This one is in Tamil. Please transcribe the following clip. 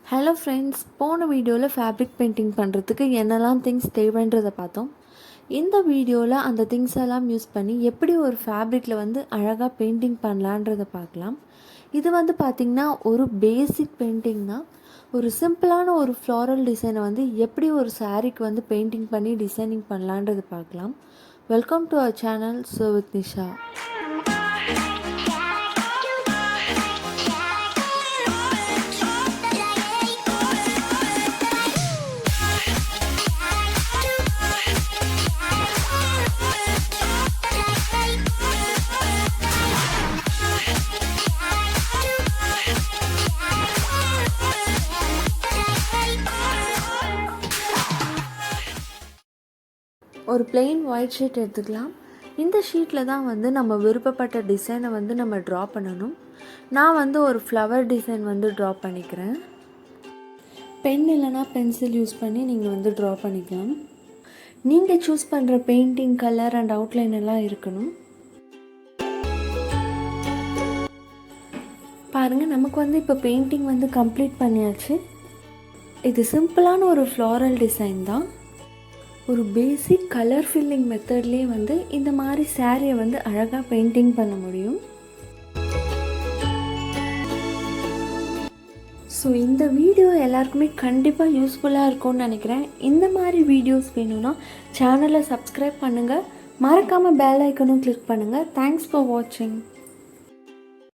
ஹலோ ஃப்ரெண்ட்ஸ், போன வீடியோவில் ஃபேப்ரிக் பெயிண்டிங் பண்ணுறதுக்கு என்னெல்லாம் திங்ஸ் தேவைன்றதை பார்த்தோம். இந்த வீடியோவில் அந்த திங்ஸ் எல்லாம் யூஸ் பண்ணி எப்படி ஒரு ஃபேப்ரிக்கில் அழகாக பெயிண்டிங் பண்ணலான்றதை பார்க்கலாம். இது பார்த்திங்கன்னா ஒரு பேசிக் பெயிண்டிங் தான். ஒரு சிம்பிளான ஒரு ஃப்ளாரல் டிசைனை எப்படி ஒரு சாரீக்கு பெயிண்டிங் பண்ணி டிசைனிங் பண்ணலான்றது பார்க்கலாம். Welcome to our channel sew with Nisha. ஒரு பிளெயின் ஒயிட் ஷீட் எடுத்துக்கலாம். இந்த ஷீட்டில் தான் நம்ம விருப்பப்பட்ட டிசைனை நம்ம ட்ரா பண்ணணும். நான் ஒரு ஃப்ளவர் டிசைன் ட்ரா பண்ணிக்கிறேன். பென் இல்லைனா பென்சில் யூஸ் பண்ணி நீங்கள் ட்ரா பண்ணிக்கலாம். நீங்கள் சூஸ் பண்ணுற பெயிண்டிங் கலர் அண்ட் அவுட்லைன் எல்லாம் இருக்கணும். பாருங்கள், நமக்கு இப்போ பெயிண்டிங் கம்ப்ளீட் பண்ணியாச்சு. இது சிம்பிளான ஒரு ஃப்ளாரல் டிசைன் தான். ஒரு பேசிக் கலர் ஃபில்லிங் மெத்தட்லேயே இந்த மாதிரி சாரியை அழகாக பெயிண்டிங் பண்ண முடியும். ஸோ இந்த வீடியோ எல்லாருக்குமே கண்டிப்பாக யூஸ்ஃபுல்லாக இருக்கும்னு நினைக்கிறேன். இந்த மாதிரி வீடியோஸ் வேணும்னா சேனலை சப்ஸ்கிரைப் பண்ணுங்கள். மறக்காமல் பெல் ஐக்கனும் கிளிக் பண்ணுங்கள். தேங்க்ஸ் ஃபார் வாட்சிங்.